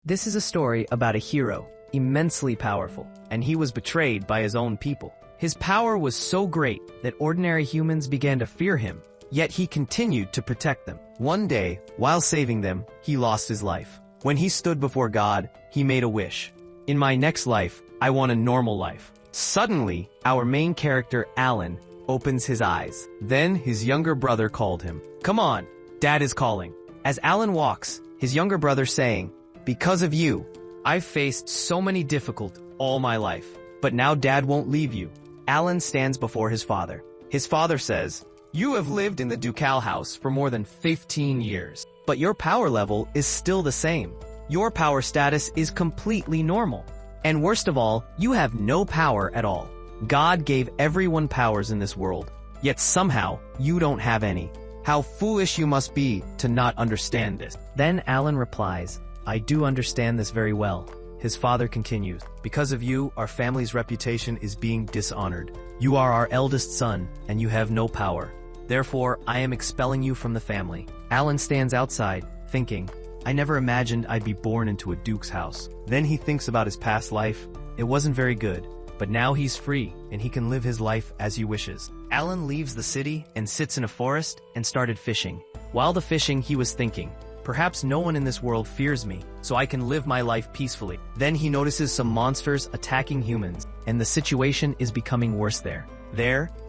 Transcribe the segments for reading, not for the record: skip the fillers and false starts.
This is a story about a hero, immensely powerful, and he was betrayed by his own people. His power was so great that ordinary humans began to fear him, yet he continued to protect them. One day, while saving them, he lost his life. When he stood before God, he made a wish. In my next life, I want a normal life. Suddenly, our main character, Alan, opens his eyes. Then his younger brother called him. "Come on, Dad is calling." As Alan walks, his younger brother saying, "Because of you, I've faced so many difficulties all my life, but now Dad won't leave you." Alan stands before his father. His father says, "You have lived in the ducal house for more than 15 years, but your power level is still the same. Your power status is completely normal. And worst of all, you have no power at all. God gave everyone powers in this world, yet somehow you don't have any. How foolish you must be to not understand this." Then Alan replies, "I do understand this very well." His father continues, "Because of you, our family's reputation is being dishonored. You are our eldest son, and you have no power. Therefore, I am expelling you from the family." Alan stands outside, thinking, "I never imagined I'd be born into a duke's house." Then he thinks about his past life. It wasn't very good, but now he's free, and he can live his life as he wishes. Alan leaves the city and sits in a forest and started fishing. While the fishing, he was thinking, "Perhaps no one in this world fears me, so I can live my life peacefully." Then he notices some monsters attacking humans, and the situation is becoming worse there.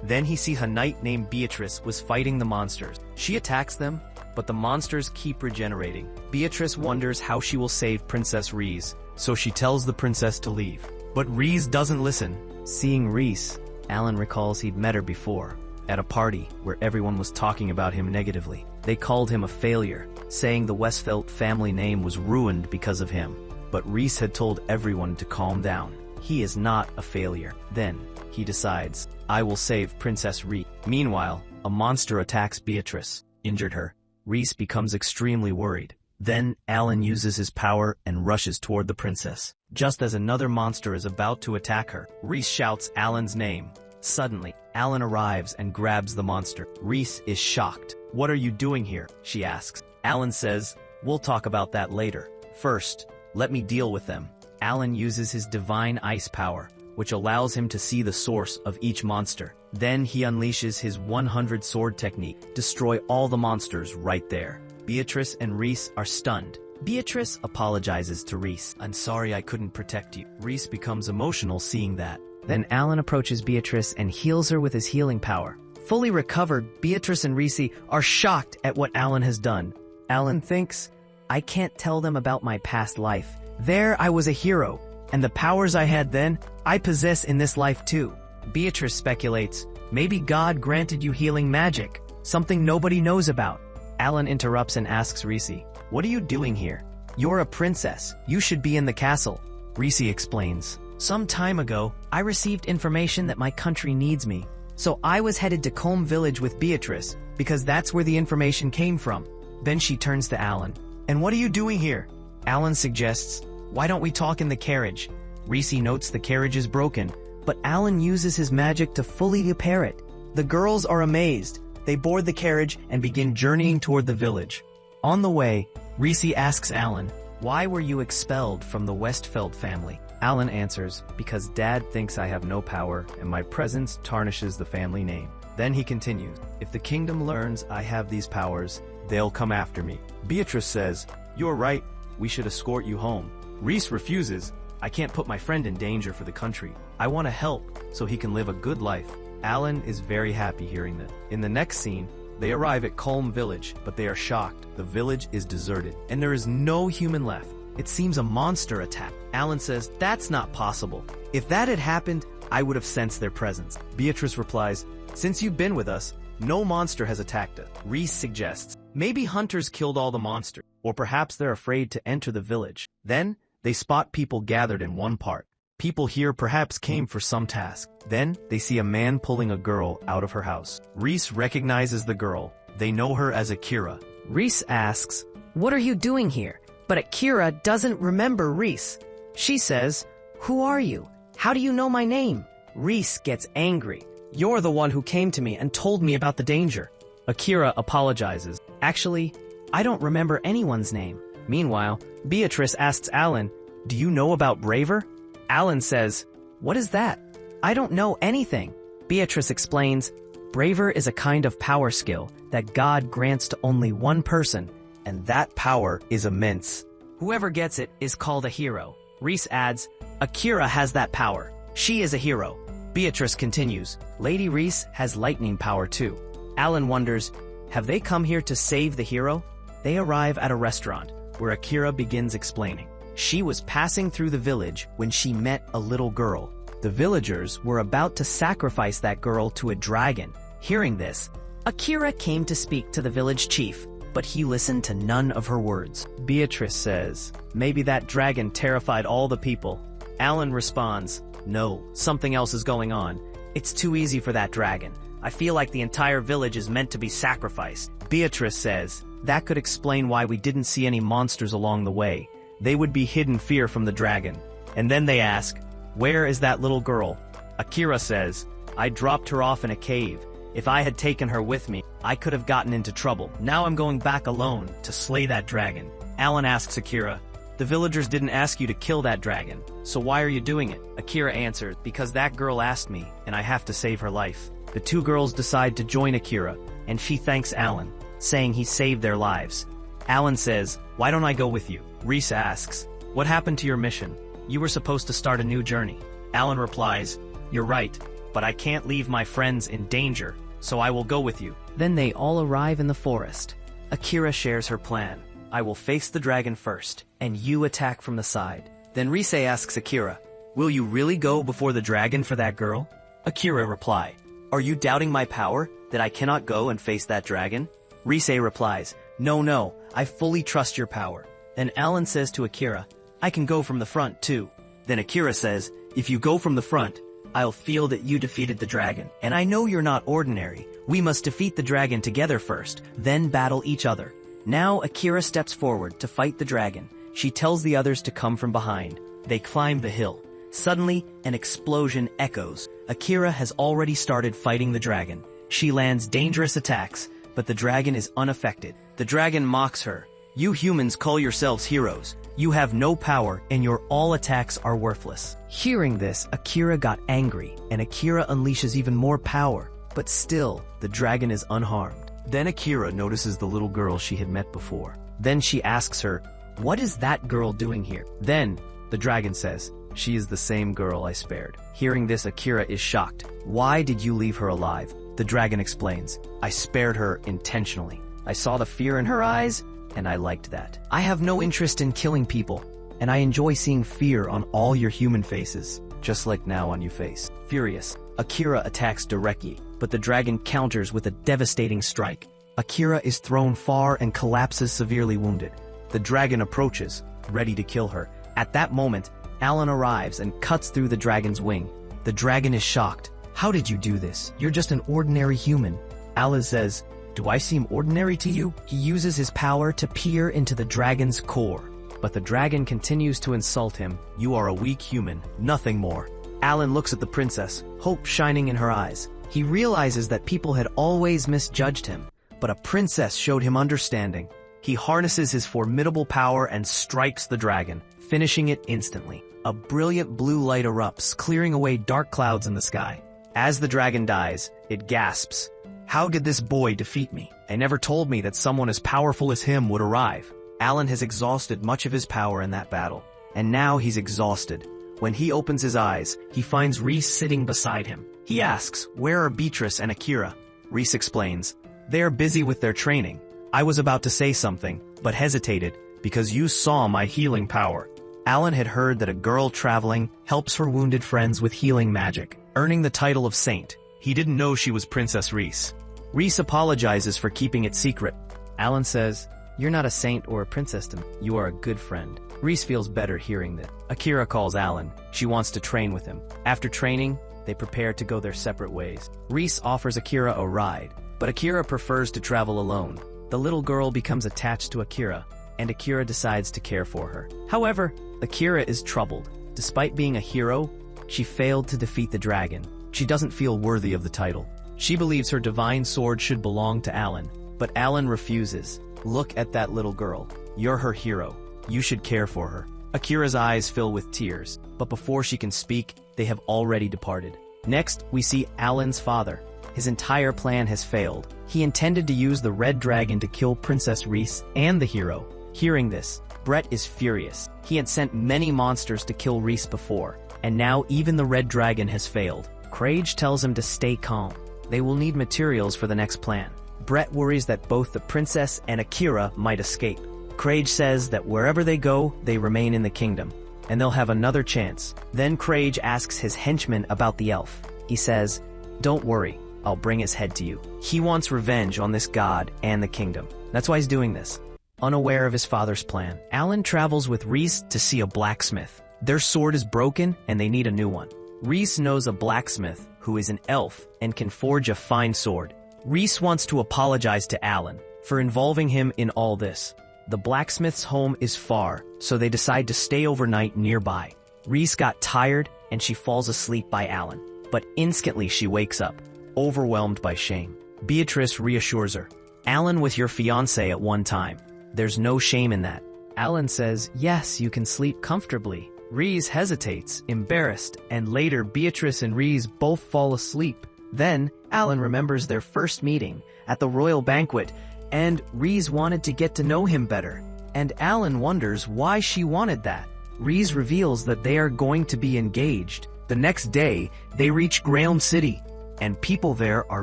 Then he sees a knight named Beatrice was fighting the monsters. She attacks them, but the monsters keep regenerating. Beatrice wonders how she will save Princess Reese, so she tells the princess to leave. But Reese doesn't listen. Seeing Reese, Alan recalls he'd met her before, at a party where everyone was talking about him negatively. They called him a failure, saying the Westfeld family name was ruined because of him. But Reese had told everyone to calm down. He is not a failure. Then, he decides, "I will save Princess Reese." Meanwhile, a monster attacks Beatrice, injured her. Reese becomes extremely worried. Then, Alan uses his power and rushes toward the princess. Just as another monster is about to attack her, Reese shouts Alan's name. Suddenly, Alan arrives and grabs the monster. Reese is shocked. "What are you doing here?" she asks. Alan says, "We'll talk about that later. First, let me deal with them." Alan uses his divine ice power, which allows him to see the source of each monster. Then he unleashes his 100 sword technique, destroy all the monsters right there. Beatrice and Reese are stunned. Beatrice apologizes to Reese. "I'm sorry I couldn't protect you." Reese becomes emotional seeing that. Then Alan approaches Beatrice and heals her with his healing power. Fully recovered, Beatrice and Reese are shocked at what Alan has done. Alan thinks, "I can't tell them about my past life. There I was a hero, and the powers I had then, I possess in this life too." Beatrice speculates, "Maybe God granted you healing magic, something nobody knows about." Alan interrupts and asks Reese, "What are you doing here? You're a princess. You should be in the castle." Reese explains, "Some time ago, I received information that my country needs me. So I was headed to Colm Village with Beatrice, because that's where the information came from." Then she turns to Alan. "And what are you doing here?" Alan suggests, "Why don't we talk in the carriage?" Reese notes the carriage is broken, but Alan uses his magic to fully repair it. The girls are amazed. They board the carriage and begin journeying toward the village. On the way, Reese asks Alan, "Why were you expelled from the Westfeld family?" Alan answers, "Because Dad thinks I have no power and my presence tarnishes the family name." Then he continues, "If the kingdom learns I have these powers, they'll come after me." Beatrice says, "You're right, we should escort you home." Reese refuses, "I can't put my friend in danger for the country. I want to help so he can live a good life." Alan is very happy hearing that. In the next scene, they arrive at Colm Village, but they are shocked. The village is deserted, and there is no human left. It seems a monster attack. Alan says, "That's not possible. If that had happened, I would have sensed their presence." Beatrice replies, "Since you've been with us, no monster has attacked us." Reese suggests, "Maybe hunters killed all the monsters, or perhaps they're afraid to enter the village." Then, they spot people gathered in one part. People here perhaps came for some task. Then, they see a man pulling a girl out of her house. Reese recognizes the girl. They know her as Akira. Reese asks, "What are you doing here?" But Akira doesn't remember Reese. She says, "Who are you? How do you know my name?" Reese gets angry. "You're the one who came to me and told me about the danger." Akira apologizes. "Actually, I don't remember anyone's name. Meanwhile, Beatrice asks Alan, "Do you know about Braver?" Alan says, "What is that?" "I don't know anything." Beatrice explains, "Braver is a kind of power skill that God grants to only one person, and that power is immense. Whoever gets it is called a hero." Reese adds, "Akira has that power. She is a hero." Beatrice continues, "Lady Reese has lightning power too." Alan wonders, have they come here to save the hero? They arrive at a restaurant, where Akira begins explaining. She was passing through the village when she met a little girl. The villagers were about to sacrifice that girl to a dragon. Hearing this, Akira came to speak to the village chief, but he listened to none of her words. Beatrice says, "Maybe that dragon terrified all the people." Alan responds, "No, something else is going on. It's too easy for that dragon. I feel like the entire village is meant to be sacrificed." Beatrice says, "That could explain why we didn't see any monsters along the way. They would be hidden fear from the dragon." And then they ask, "Where is that little girl?" Akira says, "I dropped her off in a cave. If I had taken her with me, I could have gotten into trouble. Now I'm going back alone to slay that dragon." Alan asks Akira, "The villagers didn't ask you to kill that dragon, so why are you doing it?" Akira answers, "Because that girl asked me, and I have to save her life." The two girls decide to join Akira, and she thanks Alan, saying he saved their lives. Alan says, "Why don't I go with you?" Reese asks, "What happened to your mission? You were supposed to start a new journey." Alan replies, "You're right, but I can't leave my friends in danger, so I will go with you." Then they all arrive in the forest. Akira shares her plan. "I will face the dragon first, and you attack from the side." Then Reese asks Akira, "Will you really go before the dragon for that girl?" Akira reply, "Are you doubting my power, that I cannot go and face that dragon?" Reese replies, No, I fully trust your power." Then Alan says to Akira, "I can go from the front too." Then Akira says, "If you go from the front, I'll feel that you defeated the dragon. And I know you're not ordinary. We must defeat the dragon together first, then battle each other." Now Akira steps forward to fight the dragon. She tells the others to come from behind. They climb the hill. Suddenly, an explosion echoes. Akira has already started fighting the dragon. She lands dangerous attacks, but the dragon is unaffected. The dragon mocks her. "You humans call yourselves heroes. You have no power, and your all attacks are worthless." Hearing this, Akira got angry, and Akira unleashes even more power. But still, the dragon is unharmed. Then Akira notices the little girl she had met before. Then she asks her, "What is that girl doing here?" Then, the dragon says, "She is the same girl I spared." Hearing this, Akira is shocked. "Why did you leave her alive?" The dragon explains, "I spared her intentionally. I saw the fear in her eyes, and I liked that. I have no interest in killing people, and I enjoy seeing fear on all your human faces, just like now on your face." Furious, Akira attacks directly, but the dragon counters with a devastating strike. Akira is thrown far and collapses severely wounded. The dragon approaches, ready to kill her. At that moment, Alan arrives and cuts through the dragon's wing. The dragon is shocked. "How did you do this? You're just an ordinary human." Alan says, "Do I seem ordinary to you?" He uses his power to peer into the dragon's core. But the dragon continues to insult him. "You are a weak human, nothing more." Alan looks at the princess, hope shining in her eyes. He realizes that people had always misjudged him, but a princess showed him understanding. He harnesses his formidable power and strikes the dragon, finishing it instantly. A brilliant blue light erupts, clearing away dark clouds in the sky. As the dragon dies, it gasps, "How did this boy defeat me? They never told me that someone as powerful as him would arrive." Alan has exhausted much of his power in that battle, and now he's exhausted. When he opens his eyes, he finds Reese sitting beside him. He asks, "Where are Beatrice and Akira?" Reese explains, "They are busy with their training. I was about to say something, but hesitated, because you saw my healing power." Alan had heard that a girl traveling helps her wounded friends with healing magic, earning the title of saint. He didn't know she was Princess Reese. Reese apologizes for keeping it secret. Alan says, "You're not a saint or a princess to me. You are a good friend." Reese feels better hearing that. Akira calls Alan. She wants to train with him. After training, they prepare to go their separate ways. Reese offers Akira a ride, but Akira prefers to travel alone. The little girl becomes attached to Akira, and Akira decides to care for her. However, Akira is troubled. Despite being a hero, she failed to defeat the dragon. She doesn't feel worthy of the title. She believes her divine sword should belong to Alan, but Alan refuses. "Look at that little girl. You're her hero. You should care for her." Akira's eyes fill with tears, but before she can speak, they have already departed. Next, we see Alan's father. His entire plan has failed. He intended to use the red dragon to kill Princess Reese and the hero. Hearing this, Brett is furious. He had sent many monsters to kill Reese before, and now even the red dragon has failed. Craig tells him to stay calm. They will need materials for the next plan. Brett worries that both the princess and Akira might escape. Craig says that wherever they go, they remain in the kingdom, and they'll have another chance. Then Craig asks his henchman about the elf. He says, "Don't worry, I'll bring his head to you." He wants revenge on this god and the kingdom. That's why he's doing this. Unaware of his father's plan, Alan travels with Reese to see a blacksmith. Their sword is broken and they need a new one. Reese knows a blacksmith who is an elf and can forge a fine sword. Reese wants to apologize to Alan for involving him in all this. The blacksmith's home is far, so they decide to stay overnight nearby. Reese got tired and she falls asleep by Alan, but instantly she wakes up, overwhelmed by shame. Beatrice reassures her, "Alan was your fiancé at one time. There's no shame in that." Alan says, "Yes, you can sleep comfortably." Reese hesitates, embarrassed, and later Beatrice and Reese both fall asleep. Then, Alan remembers their first meeting at the royal banquet, and Reese wanted to get to know him better. And Alan wonders why she wanted that. Reese reveals that they are going to be engaged. The next day, they reach Graham City, and people there are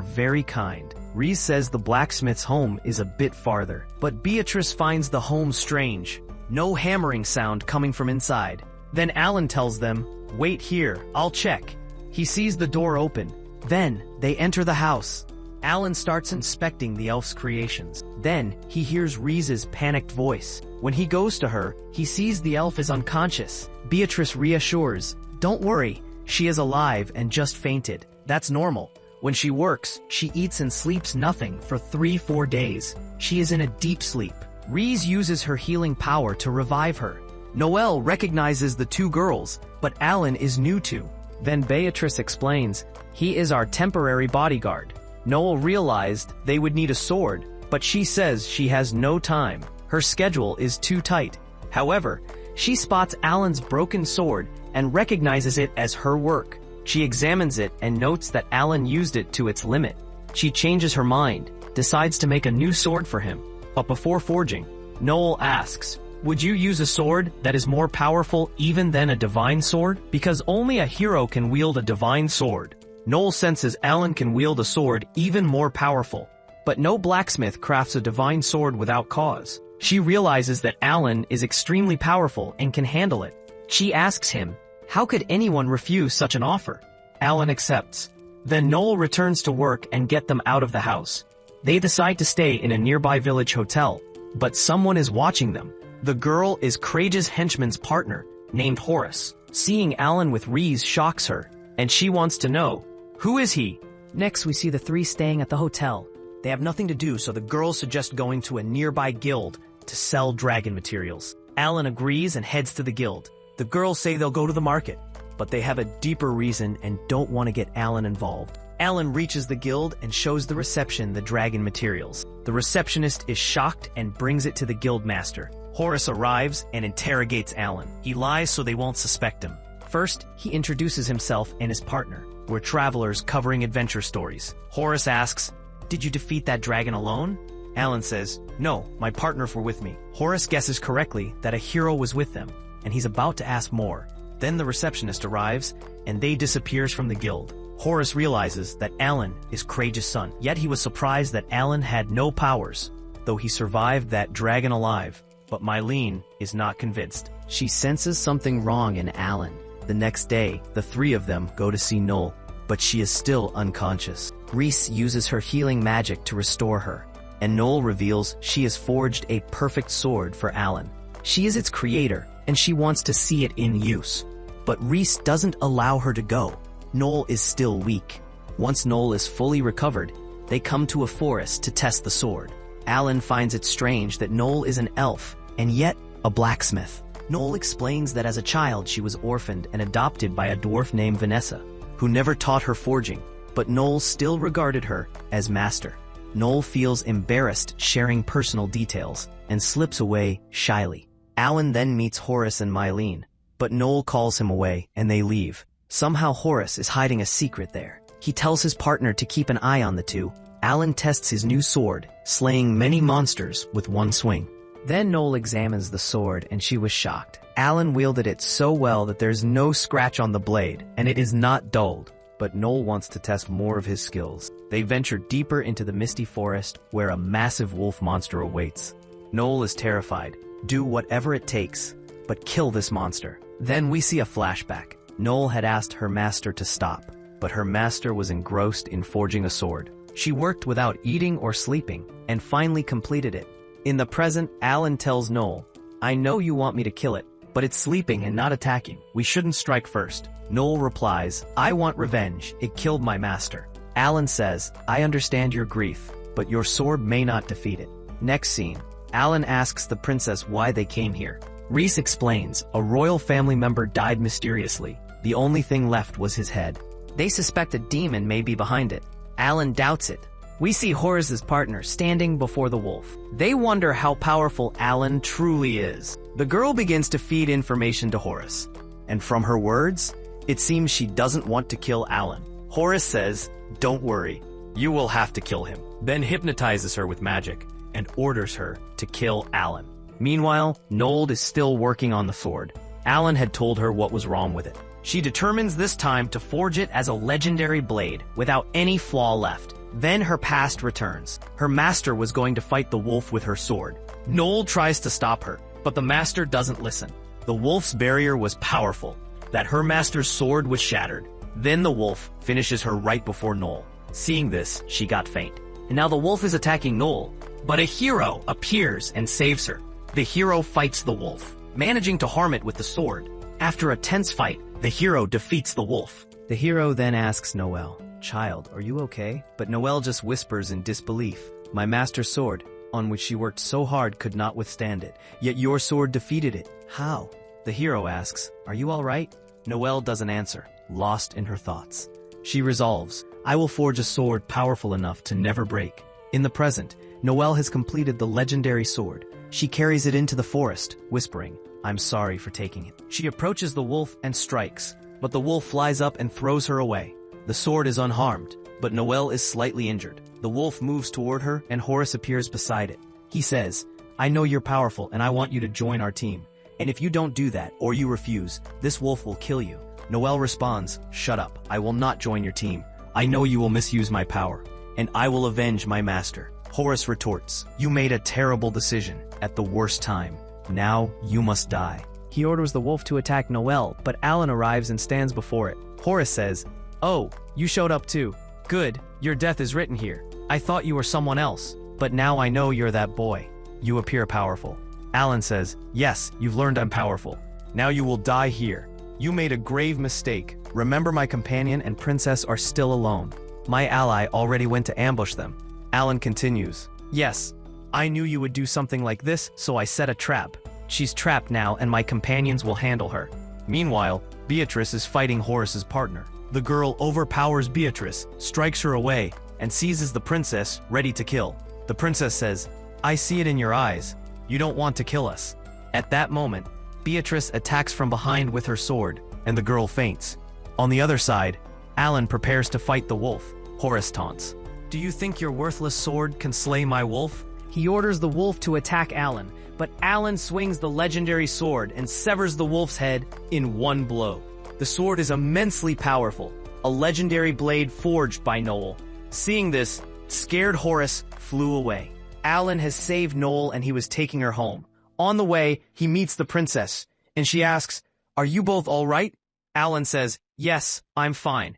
very kind. Reese says the blacksmith's home is a bit farther, but Beatrice finds the home strange. No hammering sound coming from inside. Then Alan tells them, "Wait here, I'll check." He sees the door open. Then, they enter the house. Alan starts inspecting the elf's creations. Then, he hears Reese's panicked voice. When he goes to her, he sees the elf is unconscious. Beatrice reassures, "Don't worry, she is alive and just fainted. That's normal. When she works, she eats and sleeps nothing for 3-4 days. She is in a deep sleep." Reese uses her healing power to revive her. Noelle recognizes the two girls, but Alan is new to. Then Beatrice explains, "He is our temporary bodyguard." Noelle realized they would need a sword, but she says she has no time. Her schedule is too tight. However, she spots Alan's broken sword and recognizes it as her work. She examines it and notes that Alan used it to its limit. She changes her mind, decides to make a new sword for him. But before forging, Noelle asks, "Would you use a sword that is more powerful even than a divine sword? Because only a hero can wield a divine sword." Noelle senses Alan can wield a sword even more powerful. But no blacksmith crafts a divine sword without cause. She realizes that Alan is extremely powerful and can handle it. She asks him, how could anyone refuse such an offer? Alan accepts. Then Noelle returns to work and get them out of the house. They decide to stay in a nearby village hotel, but someone is watching them. The girl is Craig's henchman's partner, named Horace. Seeing Alan with Reese shocks her, and she wants to know, who is he? Next, we see the three staying at the hotel. They have nothing to do, so the girls suggest going to a nearby guild to sell dragon materials. Alan agrees and heads to the guild. The girls say they'll go to the market, but they have a deeper reason and don't want to get Alan involved. Alan reaches the guild and shows the reception the dragon materials. The receptionist is shocked and brings it to the guild master. Horace arrives and interrogates Alan. He lies so they won't suspect him. First, he introduces himself and his partner. We're travelers covering adventure stories. Horace asks, "Did you defeat that dragon alone?" Alan says, "No, my partners were with me." Horace guesses correctly that a hero was with them, and he's about to ask more. Then the receptionist arrives, and they disappears from the guild. Horace realizes that Alan is Craig's son, yet he was surprised that Alan had no powers, though he survived that dragon alive. But Mylene is not convinced. She senses something wrong in Alan. The next day, the three of them go to see Noelle, but she is still unconscious. Reese uses her healing magic to restore her, and Noelle reveals she has forged a perfect sword for Alan. She is its creator, and she wants to see it in use. But Reese doesn't allow her to go. Noelle is still weak. Once Noelle is fully recovered, they come to a forest to test the sword. Alan finds it strange that Noelle is an elf, and yet a blacksmith. Noelle explains that as a child she was orphaned and adopted by a dwarf named Vanessa, who never taught her forging, but Noelle still regarded her as master. Noel feels embarrassed sharing personal details and slips away shyly. Alan then meets Horace and Mylene, but Noel calls him away and they leave. Somehow Horace is hiding a secret there. He tells his partner to keep an eye on the two. Alan tests his new sword, slaying many monsters with one swing. Then Noel examines the sword and she was shocked. Alan wielded it so well that there's no scratch on the blade and it is not dulled. But Noel wants to test more of his skills. They venture deeper into the misty forest where a massive wolf monster awaits. Noel is terrified. Do whatever it takes, but kill this monster. Then we see a flashback. Noel had asked her master to stop, but her master was engrossed in forging a sword. She worked without eating or sleeping, and finally completed it. In the present, Alan tells Noel, "I know you want me to kill it, but it's sleeping and not attacking. We shouldn't strike first." Noel replies, "I want revenge. It killed my master." Alan says, "I understand your grief, but your sword may not defeat it." Next scene, Alan asks the princess why they came here. Reese explains, a royal family member died mysteriously. The only thing left was his head. They suspect a demon may be behind it. Alan doubts it. We see Horace's partner standing before the wolf. They wonder how powerful Alan truly is. The girl begins to feed information to Horace, and from her words, it seems she doesn't want to kill Alan. Horace says, "Don't worry, you will have to kill him," then hypnotizes her with magic and orders her to kill Alan. Meanwhile, Noel is still working on the sword. Alan had told her what was wrong with it. She determines this time to forge it as a legendary blade without any flaw left. Then her past returns. Her master was going to fight the wolf with her sword. Noel tries to stop her, but the master doesn't listen. The wolf's barrier was powerful, that her master's sword was shattered. Then the wolf finishes her right before Noel. Seeing this, she got faint. And now the wolf is attacking Noel, but a hero appears and saves her. The hero fights the wolf, managing to harm it with the sword. After a tense fight, the hero defeats the wolf. The hero then asks Noel, "Child, are you okay?" But Noel just whispers in disbelief, "My master's sword, on which she worked so hard, could not withstand it. Yet your sword defeated it. How?" The hero asks, "Are you all right?" Noel doesn't answer, lost in her thoughts. She resolves, "I will forge a sword powerful enough to never break." In the present, Noel has completed the legendary sword. She carries it into the forest, whispering, "I'm sorry for taking it." She approaches the wolf and strikes, but the wolf flies up and throws her away. The sword is unharmed, but Noel is slightly injured. The wolf moves toward her and Horace appears beside it. He says, "I know you're powerful and I want you to join our team. And if you don't do that, or you refuse, this wolf will kill you." Noel responds, "Shut up, I will not join your team. I know you will misuse my power, and I will avenge my master." Horace retorts, "You made a terrible decision, at the worst time. Now, you must die." He orders the wolf to attack Noel, but Alan arrives and stands before it. Horace says, "Oh, you showed up too. Good, your death is written here. I thought you were someone else, but now I know you're that boy. You appear powerful." Alan says, "Yes, you've learned I'm powerful. Now you will die here. You made a grave mistake. Remember, my companion and princess are still alone. My ally already went to ambush them." Alan continues, "Yes, I knew you would do something like this, so I set a trap. She's trapped now and my companions will handle her." Meanwhile, Beatrice is fighting Horace's partner. The girl overpowers Beatrice, strikes her away, and seizes the princess, ready to kill. The princess says, "I see it in your eyes. You don't want to kill us." At that moment, Beatrice attacks from behind with her sword, and the girl faints. On the other side, Alan prepares to fight the wolf. Horace taunts, "Do you think your worthless sword can slay my wolf?" He orders the wolf to attack Alan, but Alan swings the legendary sword and severs the wolf's head in one blow. The sword is immensely powerful, a legendary blade forged by Noel. Seeing this, scared Horace flew away. Alan has saved Noel and he was taking her home. On the way, he meets the princess, and she asks, "Are you both all right?" Alan says, "Yes, I'm fine.